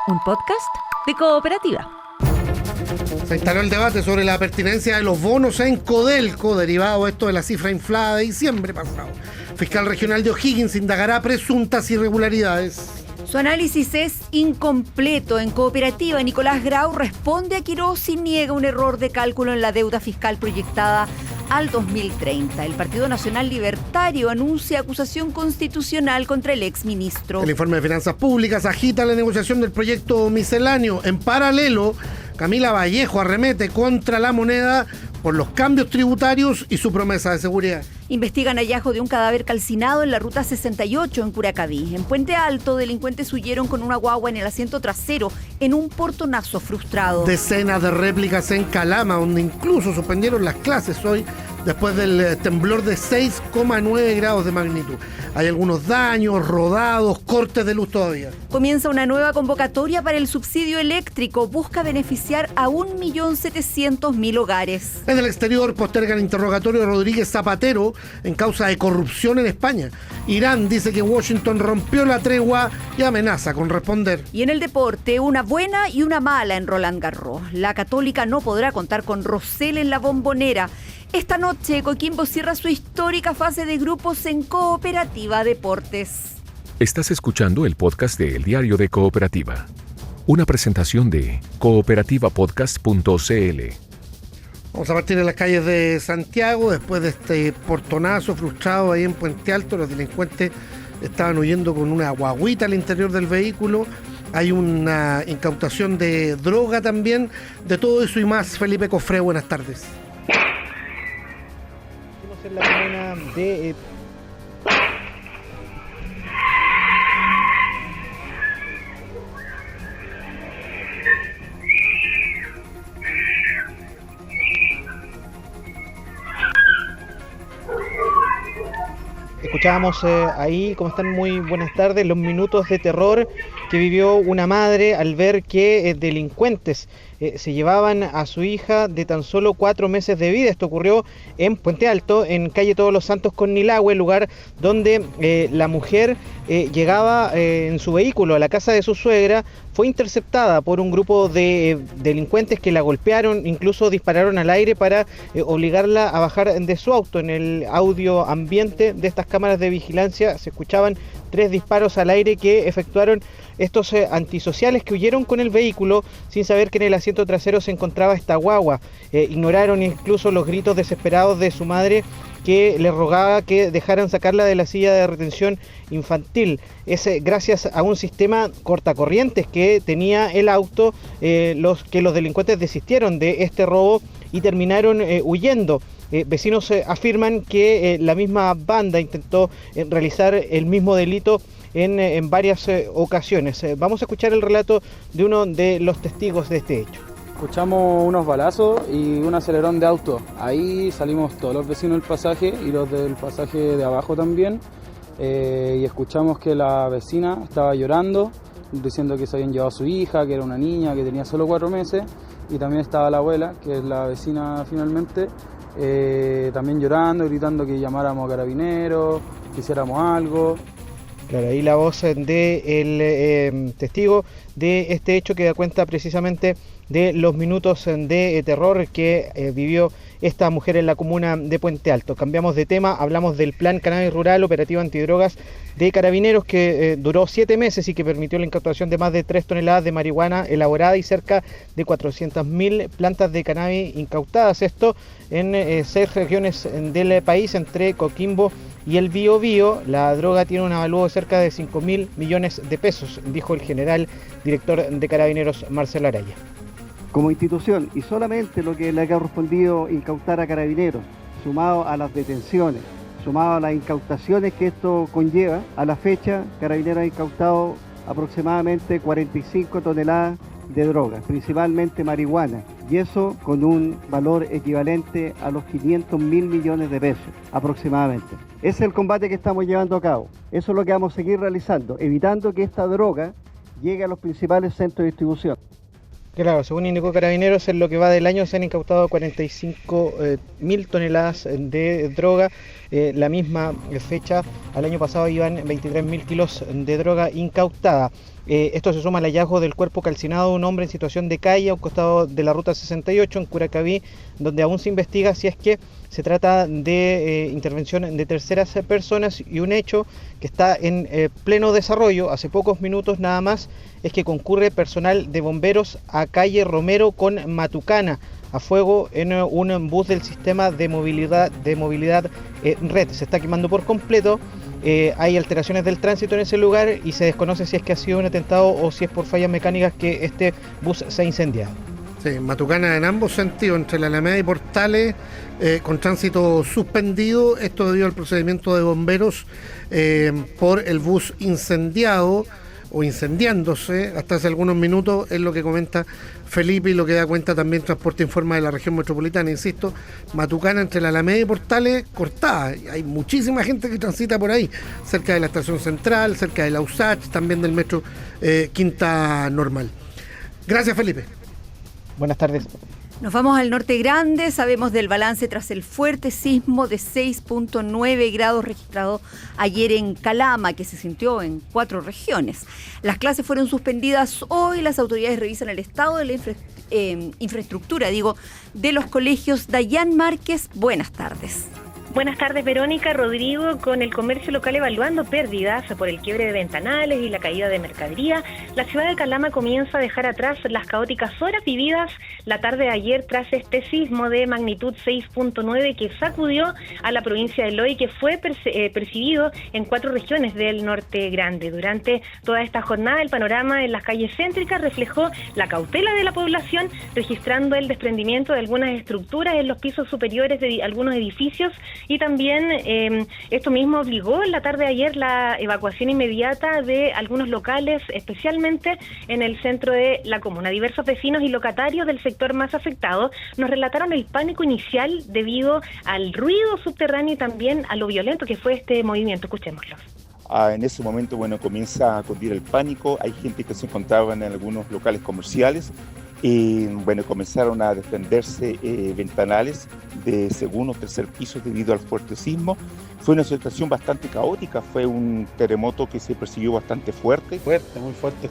un podcast de Cooperativa. Se instaló el debate sobre la pertinencia de los bonos en Codelco, derivado esto de la cifra inflada de diciembre pasado. Fiscal regional de O'Higgins indagará presuntas irregularidades. Su análisis es incompleto. En Cooperativa, Nicolás Grau responde a Quirós y niega un error de cálculo en la deuda fiscal proyectada al 2030. El Partido Nacional Libertario anuncia acusación constitucional contra el exministro. El informe de Finanzas Públicas agita la negociación del proyecto misceláneo. En paralelo, Camila Vallejo arremete contra la moneda por los cambios tributarios y su promesa de seguridad. Investigan hallazgo de un cadáver calcinado en la ruta 68 en Curacaví. En Puente Alto, delincuentes huyeron con una guagua en el asiento trasero en un portonazo frustrado. Decenas de réplicas en Calama, donde incluso suspendieron las clases hoy después del temblor de 6,9 grados de magnitud. Hay algunos daños, rodados, cortes de luz todavía. Comienza una nueva convocatoria para el subsidio eléctrico. Busca beneficiar a 1.700.000 hogares. En el exterior postergan interrogatorio de Rodríguez Zapatero en causa de corrupción en España. Irán dice que Washington rompió la tregua y amenaza con responder. Y en el deporte, una buena y una mala en Roland Garros. La Católica no podrá contar con Rosell en la Bombonera. Esta noche, Coquimbo cierra su histórica fase de grupos en Cooperativa Deportes. Estás escuchando el podcast de El Diario de Cooperativa. Una presentación de cooperativapodcast.cl. Vamos a partir de las calles de Santiago. Después de este portonazo frustrado ahí en Puente Alto, los delincuentes estaban huyendo con una guagüita al interior del vehículo. Hay una incautación de droga también. De todo eso y más, Felipe Cofré, buenas tardes. En la comuna de escuchábamos ahí, ¿cómo están? Muy buenas tardes, los minutos de terror que vivió una madre al ver que delincuentes se llevaban a su hija de tan solo 4 meses de vida. Esto ocurrió en Puente Alto, en calle Todos los Santos con Nilahue, lugar donde la mujer llegaba en su vehículo a la casa de su suegra. Fue interceptada por un grupo de delincuentes que la golpearon, incluso dispararon al aire para obligarla a bajar de su auto. En el audio ambiente de estas cámaras de vigilancia se escuchaban 3 disparos al aire que efectuaron estos antisociales que huyeron con el vehículo sin saber que en el asiento trasero se encontraba esta guagua. Ignoraron incluso los gritos desesperados de su madre, que le rogaba que dejaran sacarla de la silla de retención infantil. Es gracias a un sistema cortacorrientes que tenía el auto los delincuentes desistieron de este robo y terminaron huyendo. Vecinos afirman que la misma banda intentó realizar el mismo delito en varias ocasiones. Vamos a escuchar el relato de uno de los testigos de este hecho. Escuchamos unos balazos y un acelerón de auto. Ahí salimos todos los vecinos del pasaje y los del pasaje de abajo también. Y escuchamos que la vecina estaba llorando, diciendo que se habían llevado a su hija, que era una niña, que tenía solo 4 meses. Y también estaba la abuela, que es la vecina finalmente, también llorando, gritando que llamáramos a carabineros, que hiciéramos algo. Claro, ahí la voz del testigo de este hecho que da cuenta precisamente de los minutos de terror que vivió esta mujer en la comuna de Puente Alto. Cambiamos de tema, hablamos del Plan Cannabis Rural Operativo Antidrogas de Carabineros que duró 7 meses y que permitió la incautación de más de 3 toneladas de marihuana elaborada y cerca de 400.000 plantas de cannabis incautadas. Esto en 6 regiones del país, entre Coquimbo y el Biobío. La droga tiene un avalúo de cerca de 5.000 millones de pesos, dijo el general director de Carabineros, Marcelo Araya. Como institución, y solamente lo que le ha correspondido incautar a Carabineros, sumado a las detenciones, sumado a las incautaciones que esto conlleva, a la fecha Carabineros ha incautado aproximadamente 45 toneladas de drogas, principalmente marihuana, y eso con un valor equivalente a los 500.000 millones de pesos aproximadamente. Ese es el combate que estamos llevando a cabo. Eso es lo que vamos a seguir realizando, evitando que esta droga llegue a los principales centros de distribución. Claro, según indicó Carabineros, en lo que va del año se han incautado 45.000 toneladas de droga. La misma fecha, al año pasado iban 23.000 kilos de droga incautada. Esto se suma al hallazgo del cuerpo calcinado de un hombre en situación de calle a un costado de la ruta 68 en Curacaví, donde aún se investiga si es que se trata de intervención de terceras personas, y un hecho que está en pleno desarrollo. Hace pocos minutos nada más es que concurre personal de bomberos a calle Romero con Matucana a fuego en un bus del sistema de movilidad Red. Se está quemando por completo. Hay alteraciones del tránsito en ese lugar y se desconoce si es que ha sido un atentado o si es por fallas mecánicas que este bus se ha incendiado. Sí, Matucana en ambos sentidos, entre la Alameda y Portales, con tránsito suspendido. Esto debido al procedimiento de bomberos por el bus incendiado o incendiándose hasta hace algunos minutos, es lo que comenta Felipe y lo que da cuenta también Transporte Informa de la región metropolitana. Insisto, Matucana entre la Alameda y Portales cortada. Hay muchísima gente que transita por ahí, cerca de la estación central, cerca de la USACH, también del metro Quinta Normal. Gracias, Felipe. Buenas tardes. Nos vamos al Norte Grande. Sabemos del balance tras el fuerte sismo de 6.9 grados registrado ayer en Calama, que se sintió en 4 regiones. Las clases fueron suspendidas hoy. Las autoridades revisan el estado de la infraestructura, de los colegios. Dayan Márquez, buenas tardes. Buenas tardes, Verónica. Rodrigo, con el comercio local evaluando pérdidas por el quiebre de ventanales y la caída de mercadería, la ciudad de Calama comienza a dejar atrás las caóticas horas vividas la tarde de ayer tras este sismo de magnitud 6.9 que sacudió a la provincia de Loy, que fue percibido en 4 regiones del Norte Grande. Durante toda esta jornada, el panorama en las calles céntricas reflejó la cautela de la población, registrando el desprendimiento de algunas estructuras en los pisos superiores de algunos edificios. Y también esto mismo obligó en la tarde de ayer la evacuación inmediata de algunos locales, especialmente en el centro de la comuna. Diversos vecinos y locatarios del sector más afectado nos relataron el pánico inicial debido al ruido subterráneo y también a lo violento que fue este movimiento. Escuchémoslo. En ese momento, comienza a cundir el pánico. Hay gente que se encontraba en algunos locales comerciales. Comenzaron a desprenderse ventanales de segundo o tercer piso debido al fuerte sismo. Fue una situación bastante caótica, fue un terremoto que se percibió bastante fuerte. Muy fuerte,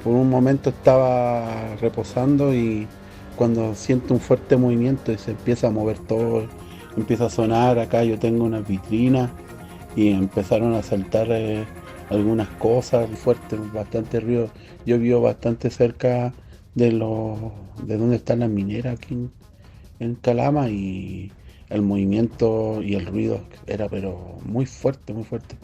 por un momento estaba reposando y cuando siento un fuerte movimiento y se empieza a mover todo, empieza a sonar. Acá yo tengo una vitrina y empezaron a saltar algunas cosas fuertes, bastante ruido. Yo vivo bastante cerca de donde están las mineras aquí en Calama, y el movimiento y el ruido era pero muy fuerte, muy fuerte.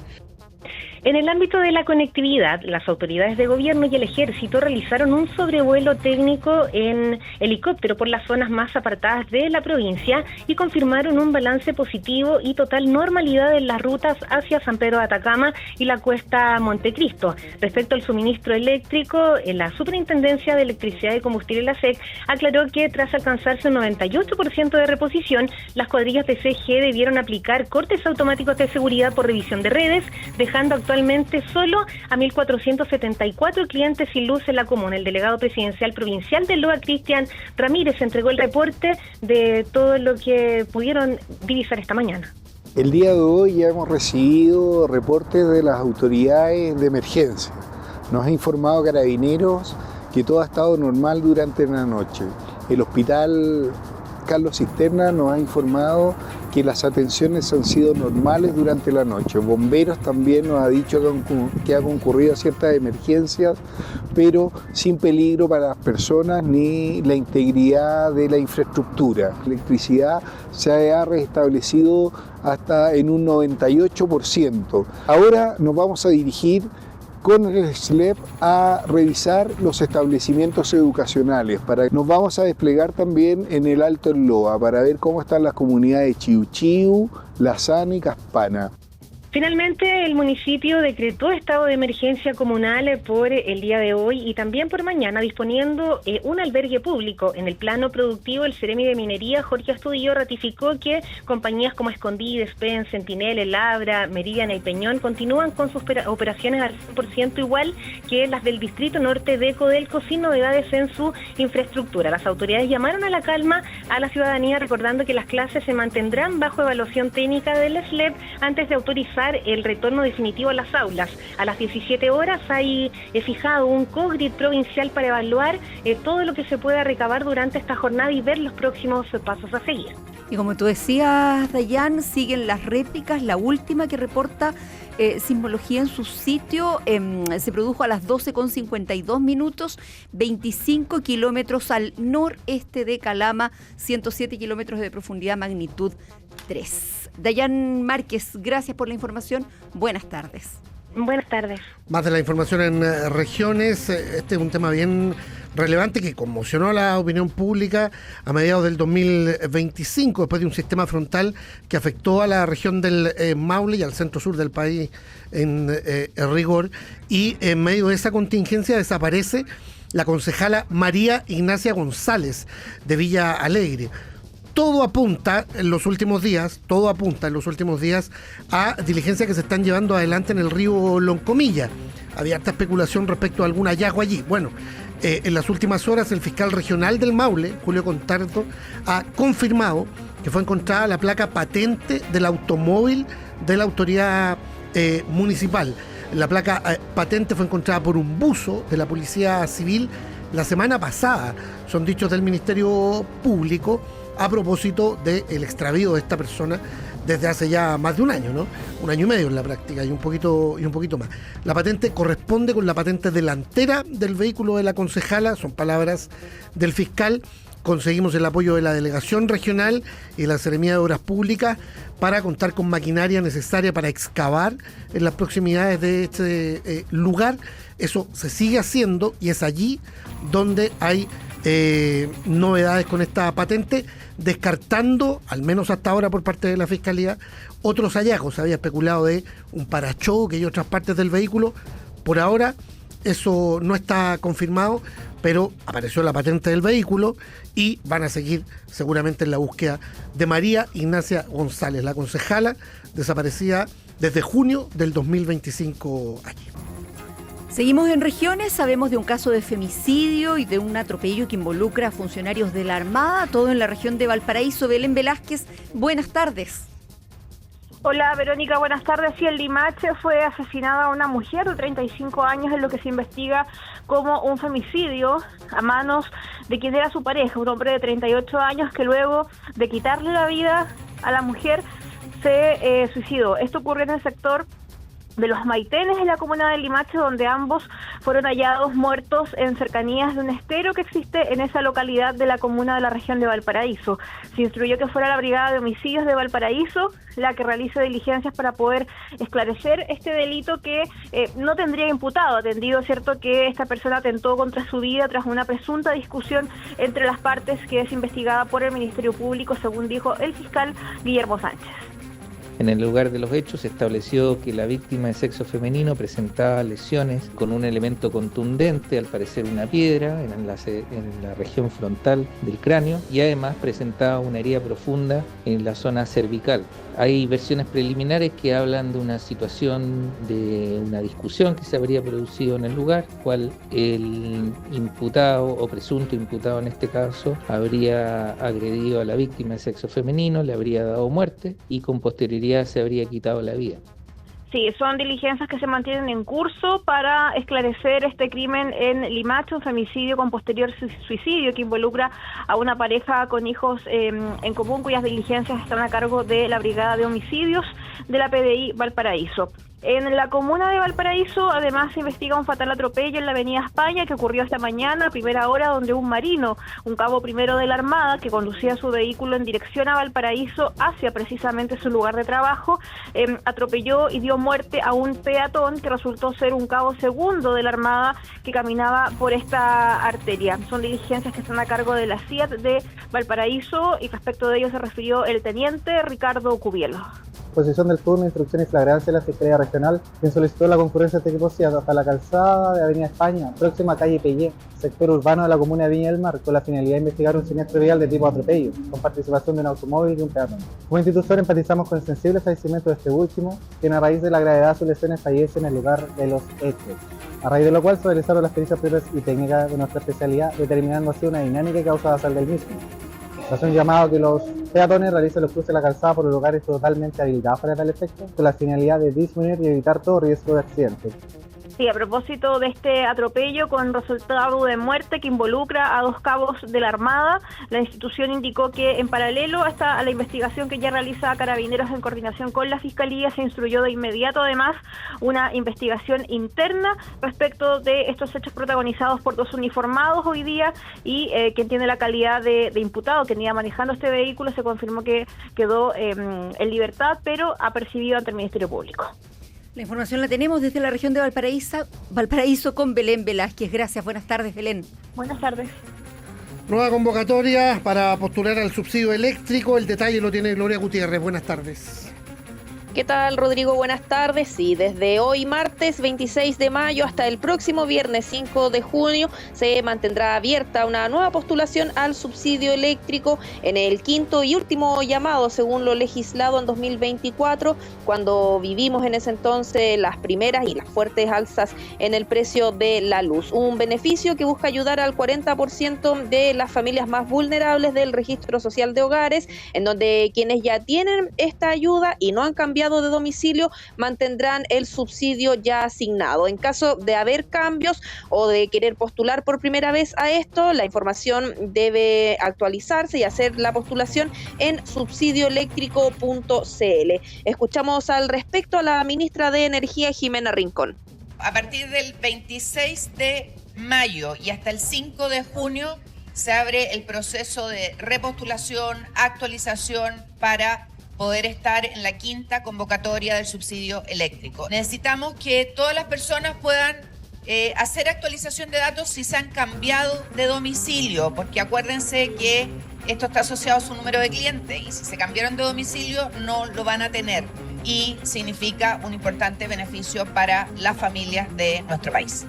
En el ámbito de la conectividad, las autoridades de gobierno y el ejército realizaron un sobrevuelo técnico en helicóptero por las zonas más apartadas de la provincia y confirmaron un balance positivo y total normalidad en las rutas hacia San Pedro de Atacama y la cuesta Montecristo. Respecto al suministro eléctrico, la Superintendencia de Electricidad y Combustible, la SEC, aclaró que tras alcanzarse un 98% de reposición, las cuadrillas de CG debieron aplicar cortes automáticos de seguridad por revisión de redes, dejando actualmente solo a 1.474 clientes sin luz en la comuna. El delegado presidencial provincial de Loa, Cristian Ramírez, entregó el reporte de todo lo que pudieron divisar esta mañana. El día de hoy ya hemos recibido reportes de las autoridades de emergencia. Nos ha informado Carabineros que todo ha estado normal durante la noche. El hospital Carlos Cisterna nos ha informado que las atenciones han sido normales durante la noche. Bomberos también nos ha dicho que ha concurrido a ciertas emergencias, pero sin peligro para las personas ni la integridad de la infraestructura. La electricidad se ha restablecido hasta en un 98%. Ahora nos vamos a dirigir con el SLEP a revisar los establecimientos educacionales. Nos vamos a desplegar también en el Alto Loa para ver cómo están las comunidades de Chiuchiu, Lazana y Caspana. Finalmente, el municipio decretó estado de emergencia comunal por el día de hoy y también por mañana, disponiendo un albergue público. En el plano productivo, el Ceremi de Minería, Jorge Astudillo, ratificó que compañías como Escondí, Despen, Sentinel, El Labra, Meridian y Peñón continúan con sus operaciones al 100% igual que las del Distrito Norte de Codelco, sin novedades en su infraestructura. Las autoridades llamaron a la calma a la ciudadanía, recordando que las clases se mantendrán bajo evaluación técnica del SLEP antes de autorizar garantizar el retorno definitivo a las aulas. A las 17 horas hay fijado un COGRID provincial para evaluar todo lo que se pueda recabar durante esta jornada y ver los próximos pasos a seguir. Y como tú decías, Dayan, siguen las réplicas. La última que reporta Sismología en su sitio se produjo a las 12:52, 25 kilómetros al noreste de Calama, 107 kilómetros de profundidad, magnitud 3. Dayan Márquez, gracias por la información. Buenas tardes. Buenas tardes. Más de la información en regiones. Este es un tema bien relevante que conmocionó a la opinión pública a mediados del 2025, después de un sistema frontal que afectó a la región del Maule y al centro sur del país en rigor. Y en medio de esa contingencia desaparece la concejala María Ignacia González de Villa Alegre. Todo apunta en los últimos días a diligencias que se están llevando adelante en el río Loncomilla. Había harta especulación respecto a algún hallazgo allí. Bueno, en las últimas horas el fiscal regional del Maule, Julio Contardo, ha confirmado que fue encontrada la placa patente del automóvil de la autoridad municipal. La placa patente fue encontrada por un buzo de la Policía Civil la semana pasada. Son dichos del Ministerio Público a propósito del extravío de esta persona desde hace ya más de un año, ¿no? Un año y medio en la práctica y un poquito más. La patente corresponde con la patente delantera del vehículo de la concejala, son palabras del fiscal. Conseguimos el apoyo de la Delegación Regional y la Seremía de Obras Públicas para contar con maquinaria necesaria para excavar en las proximidades de este lugar. Eso se sigue haciendo y es allí donde hay novedades con esta patente, descartando, al menos hasta ahora por parte de la Fiscalía, otros hallazgos. Se había especulado de un parachoque y otras partes del vehículo. Por ahora eso no está confirmado, pero apareció la patente del vehículo y van a seguir seguramente en la búsqueda de María Ignacia González, la concejala desaparecida desde junio del 2025 aquí. Seguimos en regiones, sabemos de un caso de femicidio y de un atropello que involucra a funcionarios de la Armada, todo en la región de Valparaíso. Belén Velázquez, buenas tardes. Hola Verónica, buenas tardes. Sí, en Limache fue asesinada una mujer de 35 años en lo que se investiga como un femicidio a manos de quien era su pareja, un hombre de 38 años que luego de quitarle la vida a la mujer se suicidó. Esto ocurrió en el sector de los Maitenes en la comuna de Limache, donde ambos fueron hallados muertos en cercanías de un estero que existe en esa localidad de la comuna de la región de Valparaíso. Se instruyó que fuera la Brigada de Homicidios de Valparaíso la que realice diligencias para poder esclarecer este delito que no tendría imputado, atendido, cierto, que esta persona atentó contra su vida tras una presunta discusión entre las partes que es investigada por el Ministerio Público, según dijo el fiscal Guillermo Sánchez. En el lugar de los hechos se estableció que la víctima de sexo femenino presentaba lesiones con un elemento contundente, al parecer una piedra, en la región frontal del cráneo, y además presentaba una herida profunda en la zona cervical. Hay versiones preliminares que hablan de una situación de una discusión que se habría producido en el lugar, cual el imputado o presunto imputado en este caso habría agredido a la víctima de sexo femenino, le habría dado muerte y con posterioridad se habría quitado la vida. Sí, son diligencias que se mantienen en curso para esclarecer este crimen en Limache, un femicidio con posterior suicidio que involucra a una pareja con hijos en común, cuyas diligencias están a cargo de la Brigada de Homicidios de la PDI Valparaíso. En la comuna de Valparaíso, además, se investiga un fatal atropello en la avenida España que ocurrió esta mañana a primera hora, donde un marino, un cabo primero de la Armada, que conducía su vehículo en dirección a Valparaíso hacia precisamente su lugar de trabajo, atropelló y dio muerte a un peatón que resultó ser un cabo segundo de la Armada que caminaba por esta arteria. Son diligencias que están a cargo de la CIAT de Valparaíso y respecto de ello se refirió el teniente Ricardo Cubielo. Posición del turno, instrucción y flagrancia de la Fiscalía Regional, quien solicitó la concurrencia de este equipo hasta la calzada de Avenida España, próxima a calle Pellé, sector urbano de la comuna de Viña del Mar, con la finalidad de investigar un siniestro vial de tipo atropello, con participación de un automóvil y un peatón. Como institución empatizamos con el sensible fallecimiento de este último, quien a raíz de la gravedad de sus lesiones fallece en el lugar de los hechos, a raíz de lo cual se realizaron las pericias previas y técnicas de nuestra especialidad, determinando así una dinámica y causa basal del mismo. Hace un llamado a que los peatones realicen los cruces de la calzada por los lugares totalmente habilitados para tal efecto, con la finalidad de disminuir y evitar todo riesgo de accidente. Sí, a propósito de este atropello con resultado de muerte que involucra a 2 cabos de la Armada, la institución indicó que en paralelo a la investigación que ya realiza Carabineros en coordinación con la Fiscalía, se instruyó de inmediato además una investigación interna respecto de estos hechos protagonizados por 2 uniformados hoy día y quien tiene la calidad de imputado, quien iba manejando este vehículo, se confirmó que quedó en libertad, pero apercibido ante el Ministerio Público. La información la tenemos desde la región de Valparaíso con Belén Velázquez. Gracias, buenas tardes, Belén. Buenas tardes. Nueva convocatoria para postular al subsidio eléctrico. El detalle lo tiene Gloria Gutiérrez. Buenas tardes. ¿Qué tal, Rodrigo? Buenas tardes. Sí, desde hoy martes 26 de mayo hasta el próximo viernes 5 de junio se mantendrá abierta una nueva postulación al subsidio eléctrico en el 5º y último llamado, según lo legislado en 2024, cuando vivimos en ese entonces las primeras y las fuertes alzas en el precio de la luz. Un beneficio que busca ayudar al 40% de las familias más vulnerables del Registro Social de Hogares, en donde quienes ya tienen esta ayuda y no han cambiado de domicilio mantendrán el subsidio ya asignado. En caso de haber cambios o de querer postular por primera vez a esto, la información debe actualizarse y hacer la postulación en subsidioeléctrico.cl. Escuchamos al respecto a la ministra de Energía, Jimena Rincón. A partir del 26 de mayo y hasta el 5 de junio se abre el proceso de repostulación, actualización para poder estar en la 5ª convocatoria del subsidio eléctrico. Necesitamos que todas las personas puedan hacer actualización de datos si se han cambiado de domicilio, porque acuérdense que esto está asociado a su número de clientes y si se cambiaron de domicilio no lo van a tener y significa un importante beneficio para las familias de nuestro país.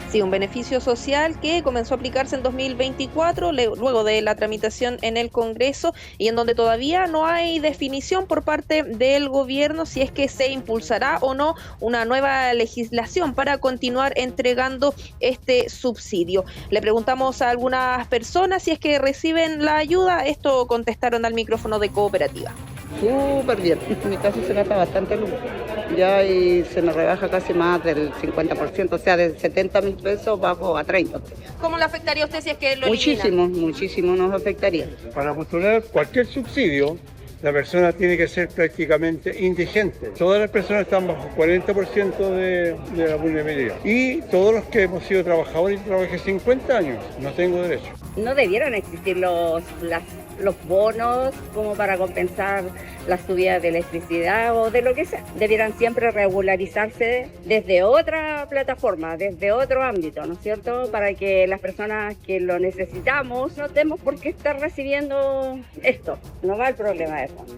Sí, un beneficio social que comenzó a aplicarse en 2024, luego de la tramitación en el Congreso y en donde todavía no hay definición por parte del gobierno si es que se impulsará o no una nueva legislación para continuar entregando este subsidio. Le preguntamos a algunas personas si es que reciben la ayuda. Esto contestaron al micrófono de Cooperativa. Súper bien, en mi caso se gasta bastante luz, ya y se me rebaja casi más del 50%, o sea, de 70.000 pesos bajo a 30. ¿Cómo le afectaría a usted si es que lo eliminan? Muchísimo nos afectaría. Para postular cualquier subsidio, la persona tiene que ser prácticamente indigente. Todas las personas están bajo 40% de la vulnerabilidad. Y todos los que hemos sido trabajadores y trabajé 50 años, no tengo derecho. No debieran existir los bonos como para compensar las subidas de electricidad o de lo que sea. Debieran siempre regularizarse desde otra plataforma, desde otro ámbito, ¿no es cierto? Para que las personas que lo necesitamos no tenemos por qué estar recibiendo esto. No va el problema de fondo.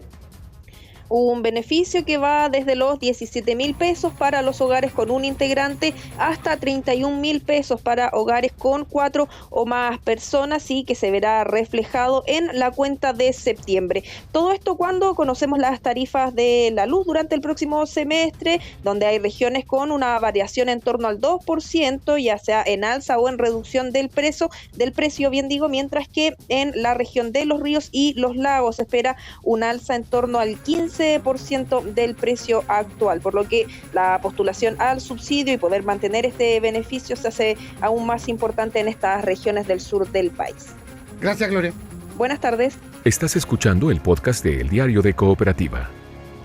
Un beneficio que va desde los 17.000 pesos para los hogares con un integrante hasta 31.000 pesos para hogares con 4 o más personas y que se verá reflejado en la cuenta de septiembre. Todo esto cuando conocemos las tarifas de la luz durante el próximo semestre, donde hay regiones con una variación en torno al 2%, ya sea en alza o en reducción del precio, mientras que en la región de Los Ríos y Los Lagos se espera un alza en torno al 15% del precio actual, por lo que la postulación al subsidio y poder mantener este beneficio se hace aún más importante en estas regiones del sur del país. Gracias, Gloria. Buenas tardes. Estás escuchando el podcast de El Diario de Cooperativa.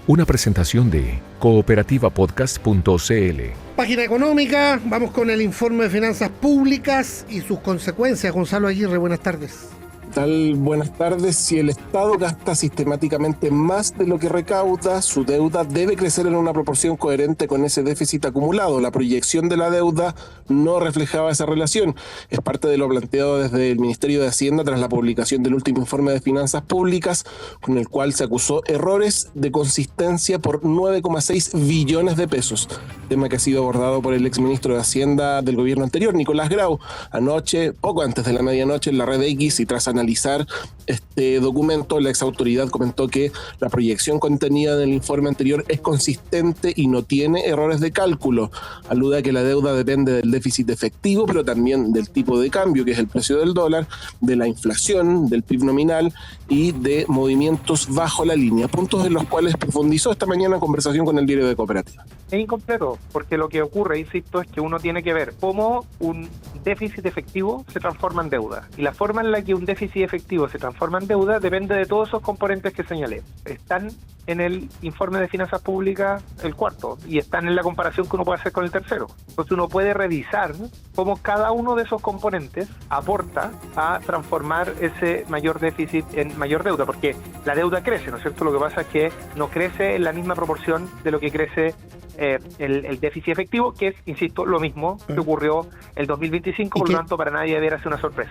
Una presentación de cooperativapodcast.cl. Página económica, vamos con el informe de finanzas públicas y sus consecuencias. Gonzalo Aguirre, buenas tardes. tal? Buenas tardes. Si el Estado gasta sistemáticamente más de lo que recauda, su deuda debe crecer en una proporción coherente con ese déficit acumulado. La proyección de la deuda no reflejaba esa relación. Es parte de lo planteado desde el Ministerio de Hacienda tras la publicación del último informe de finanzas públicas, con el cual se acusó errores de consistencia por 9,6 billones de pesos, tema que ha sido abordado por el exministro de Hacienda del gobierno anterior, Nicolás Grau, anoche, poco antes de la medianoche, en la red X, y tras analizar analizar este documento. La exautoridad comentó que la proyección contenida en el informe anterior es consistente y no tiene errores de cálculo. Alude a que la deuda depende del déficit efectivo, pero también del tipo de cambio, que es el precio del dólar, de la inflación, del PIB nominal y de movimientos bajo la línea, puntos en los cuales profundizó esta mañana en conversación con el Diario de Cooperativa. Es incompleto, porque lo que ocurre, insisto, es que uno tiene que ver cómo un déficit efectivo se transforma en deuda. Y la forma en la que un déficit efectivo se transforma en deuda depende de todos esos componentes que señalé. Están en el informe de finanzas públicas el cuarto y están en la comparación que uno puede hacer con el tercero. Entonces uno puede revisar cómo cada uno de esos componentes aporta a transformar ese mayor déficit en mayor deuda, porque la deuda crece, ¿no es cierto? Lo que pasa es que no crece en la misma proporción de lo que crece el déficit efectivo, que es, insisto, lo mismo que ocurrió el 2025, por lo tanto para nadie debería ser una sorpresa.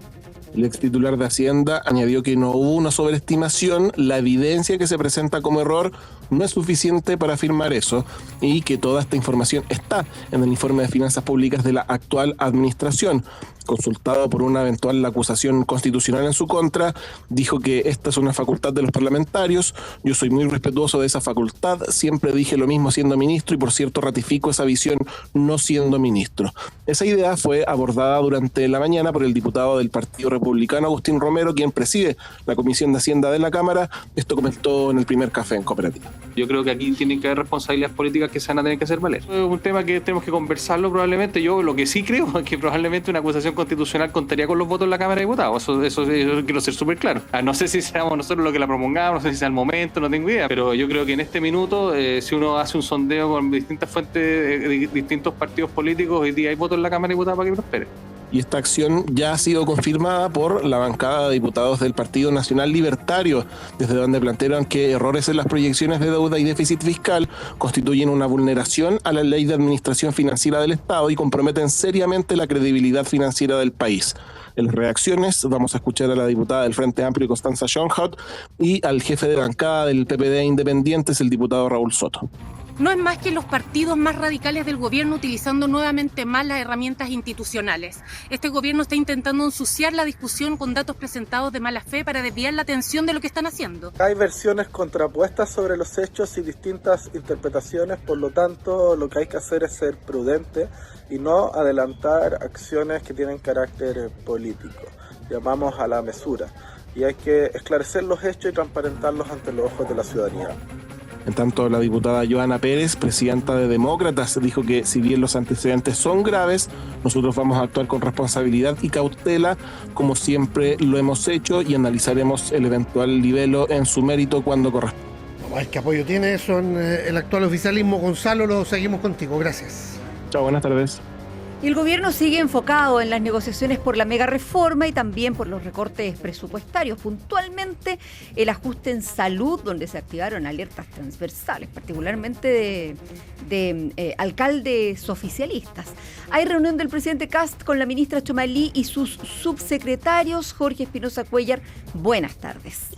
El ex titular de Hacienda añadió que no hubo una sobreestimación, la evidencia que se presenta como error no es suficiente para afirmar eso y que toda esta información está en el informe de finanzas públicas de la actual administración. Consultado por una eventual acusación constitucional en su contra, dijo que esta es una facultad de los parlamentarios, yo soy muy respetuoso de esa facultad, siempre dije lo mismo siendo ministro y por cierto ratifico esa visión no siendo ministro. Esa idea fue abordada durante la mañana por el diputado del Partido Republicano Agustín Romero, quien preside la Comisión de Hacienda de la Cámara. Esto comentó en el primer café en Cooperativa. Yo creo que aquí tienen que haber responsabilidades políticas que se van a tener que hacer valer. Es un tema que tenemos que conversarlo probablemente. Yo lo que sí creo es que probablemente una acusación constitucional contaría con los votos en la Cámara de Diputados. Eso quiero ser súper claro. No sé si seamos nosotros los que la promulgamos, no sé si sea el momento, no tengo idea, pero yo creo que en este minuto, si uno hace un sondeo con distintas fuentes de distintos partidos políticos, hoy día hay votos en la Cámara de Diputados para que prospere. Y esta acción ya ha sido confirmada por la bancada de diputados del Partido Nacional Libertario, desde donde plantearon que errores en las proyecciones de deuda y déficit fiscal constituyen una vulneración a la Ley de Administración Financiera del Estado y comprometen seriamente la credibilidad financiera del país. En las reacciones vamos a escuchar a la diputada del Frente Amplio, Constanza Schoenhout, y al jefe de bancada del PPD Independientes, el diputado Raúl Soto. No es más que los partidos más radicales del gobierno utilizando nuevamente más las herramientas institucionales. Este gobierno está intentando ensuciar la discusión con datos presentados de mala fe para desviar la atención de lo que están haciendo. Hay versiones contrapuestas sobre los hechos y distintas interpretaciones, por lo tanto lo que hay que hacer es ser prudente y no adelantar acciones que tienen carácter político. Llamamos a la mesura y hay que esclarecer los hechos y transparentarlos ante los ojos de la ciudadanía. En tanto, la diputada Joana Pérez, presidenta de Demócratas, dijo que si bien los antecedentes son graves, nosotros vamos a actuar con responsabilidad y cautela, como siempre lo hemos hecho, y analizaremos el eventual libelo en su mérito cuando corresponda. Vamos a ver qué apoyo tiene eso en el actual oficialismo. Gonzalo, lo seguimos contigo. Gracias. Chao, buenas tardes. El gobierno sigue enfocado en las negociaciones por la mega reforma y también por los recortes presupuestarios, puntualmente el ajuste en salud, donde se activaron alertas transversales, particularmente de alcaldes oficialistas. Hay reunión del presidente Kast con la ministra Chomalí y sus subsecretarios. Jorge Espinosa Cuellar, buenas tardes.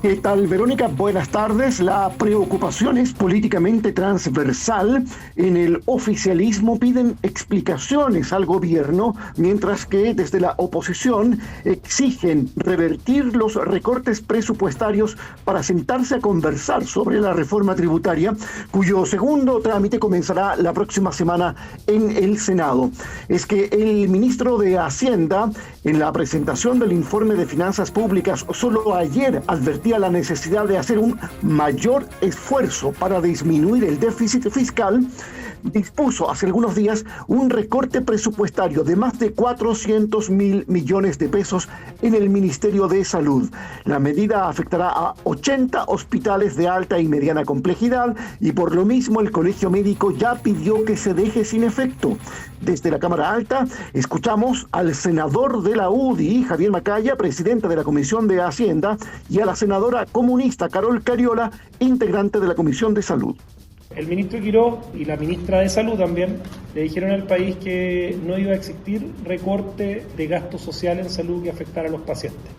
¿Qué tal, Verónica? Buenas tardes. La preocupación es políticamente transversal. En el oficialismo piden explicaciones al gobierno, mientras que desde la oposición exigen revertir los recortes presupuestarios para sentarse a conversar sobre la reforma tributaria, cuyo segundo trámite comenzará la próxima semana en el Senado. Es que el ministro de Hacienda, en la presentación del informe de finanzas públicas, solo ayer advertía la necesidad de hacer un mayor esfuerzo para disminuir el déficit fiscal, dispuso hace algunos días un recorte presupuestario de más de 400.000 millones de pesos en el Ministerio de Salud. La medida afectará a 80 hospitales de alta y mediana complejidad y por lo mismo el Colegio Médico ya pidió que se deje sin efecto. Desde la Cámara Alta escuchamos al senador de la UDI, Javier Macaya, presidente de la Comisión de Hacienda, y a la senadora comunista Carol Cariola, integrante de la Comisión de Salud. El ministro Quirós y la ministra de Salud también le dijeron al país que no iba a existir recorte de gasto social en salud que afectara a los pacientes.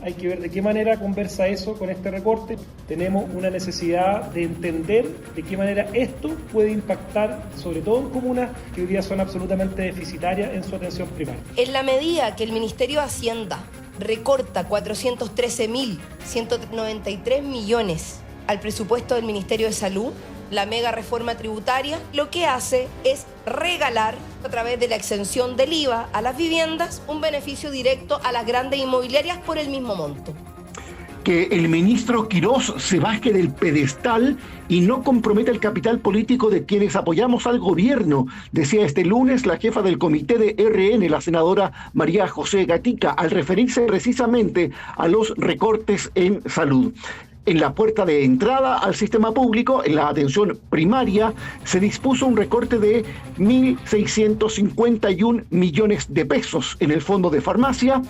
Hay que ver de qué manera conversa eso con este recorte. Tenemos una necesidad de entender de qué manera esto puede impactar, sobre todo en comunas que hoy día son absolutamente deficitarias en su atención primaria. En la medida que el Ministerio de Hacienda recorta 413.193 millones al presupuesto del Ministerio de Salud, la mega reforma tributaria lo que hace es regalar a través de la exención del IVA a las viviendas un beneficio directo a las grandes inmobiliarias por el mismo monto. Que el ministro Quirós se baje del pedestal y no comprometa el capital político de quienes apoyamos al gobierno, decía este lunes la jefa del comité de RN, la senadora María José Gatica, al referirse precisamente a los recortes en salud. En la puerta de entrada al sistema público, en la atención primaria, se dispuso un recorte de 1.651 millones de pesos en el fondo de farmacia,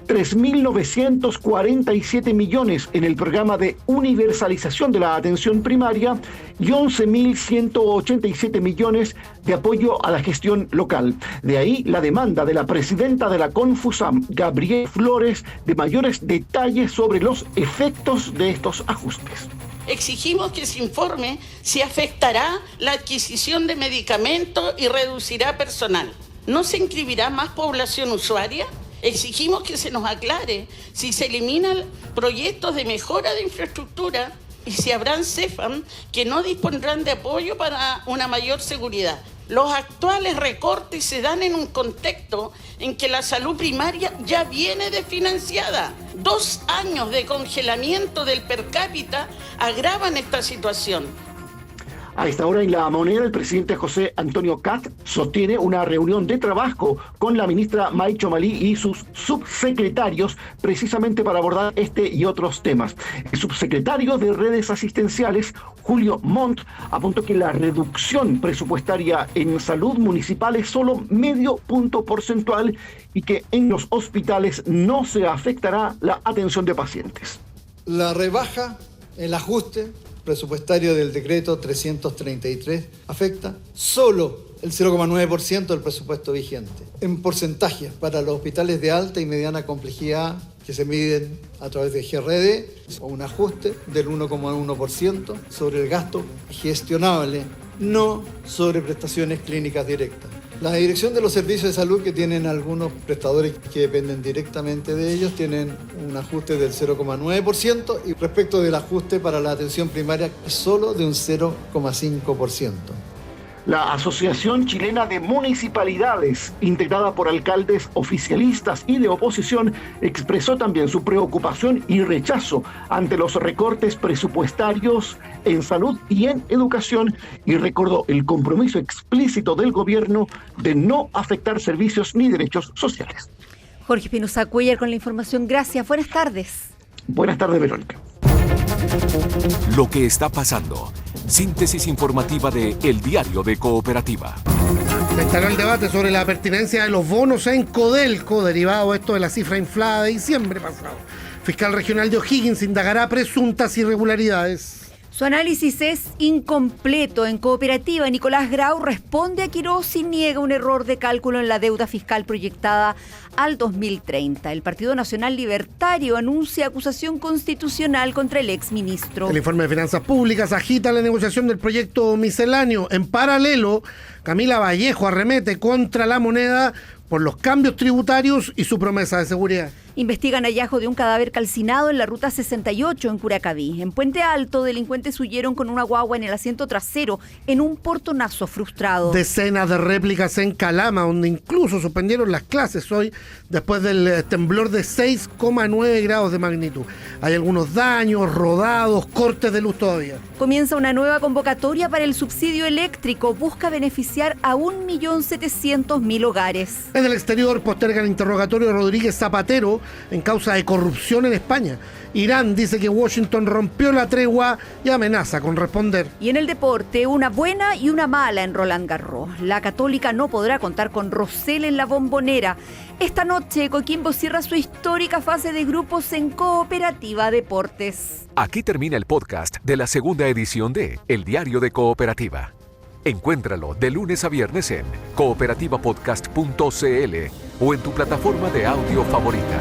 3.947 millones en el programa de universalización de la atención primaria y 11.187 millones de apoyo a la gestión local. De ahí la demanda de la presidenta de la Confusam, Gabriel Flores, de mayores detalles sobre los efectos de estos ajustes. Exigimos que se informe si afectará la adquisición de medicamentos y reducirá personal. ¿No se inscribirá más población usuaria? Exigimos que se nos aclare si se eliminan proyectos de mejora de infraestructura y si habrán CEFAM que no dispondrán de apoyo para una mayor seguridad. Los actuales recortes se dan en un contexto en que la salud primaria ya viene desfinanciada. 2 años de congelamiento del per cápita agravan esta situación. A esta hora en La Moneda, el presidente José Antonio Kast sostiene una reunión de trabajo con la ministra May Chomalí y sus subsecretarios precisamente para abordar este y otros temas. El subsecretario de Redes Asistenciales, Julio Montt, apuntó que la reducción presupuestaria en salud municipal es solo medio punto porcentual y que en los hospitales no se afectará la atención de pacientes. La rebaja, el ajuste presupuestario del decreto 333 afecta solo el 0,9% del presupuesto vigente. En porcentaje para los hospitales de alta y mediana complejidad que se miden a través de GRD, o un ajuste del 1,1% sobre el gasto gestionable, no sobre prestaciones clínicas directas. La Dirección de los Servicios de Salud, que tienen algunos prestadores que dependen directamente de ellos, tienen un ajuste del 0,9% y respecto del ajuste para la atención primaria es solo de un 0,5%. La Asociación Chilena de Municipalidades, integrada por alcaldes oficialistas y de oposición, expresó también su preocupación y rechazo ante los recortes presupuestarios en salud y en educación y recordó el compromiso explícito del gobierno de no afectar servicios ni derechos sociales. Jorge Espinosa Cuellar con la información. Gracias. Buenas tardes. Buenas tardes, Verónica. Lo que está pasando. Síntesis informativa de El Diario de Cooperativa. Se instaló el debate sobre la pertinencia de los bonos en Codelco, derivado esto de la cifra inflada de diciembre pasado. Fiscal regional de O'Higgins indagará presuntas irregularidades. Su análisis es incompleto. En Cooperativa, Nicolás Grau responde a Quirós y niega un error de cálculo en la deuda fiscal proyectada al 2030. El Partido Nacional Libertario anuncia acusación constitucional contra el exministro. El informe de Finanzas Públicas agita la negociación del proyecto misceláneo. En paralelo, Camila Vallejo arremete contra la moneda por los cambios tributarios y su promesa de seguridad. Investigan hallazgo de un cadáver calcinado en la ruta 68 en Curacaví. En Puente Alto, delincuentes huyeron con una guagua en el asiento trasero en un portonazo frustrado. Decenas de réplicas en Calama, donde incluso suspendieron las clases hoy después del temblor de 6,9 grados de magnitud. Hay algunos daños, rodados, cortes de luz todavía. Comienza una nueva convocatoria para el subsidio eléctrico. Busca beneficiar a 1.700.000 hogares. En el exterior postergan interrogatorio de Rodríguez Zapatero en causa de corrupción en España. Irán dice que Washington rompió la tregua y amenaza con responder. Y en el deporte, una buena y una mala en Roland Garros. La Católica no podrá contar con Rosell en la Bombonera. Esta noche, Coquimbo cierra su histórica fase de grupos en Cooperativa Deportes. Aquí termina el podcast de la segunda edición de El Diario de Cooperativa. Encuéntralo de lunes a viernes en cooperativapodcast.cl o en tu plataforma de audio favorita.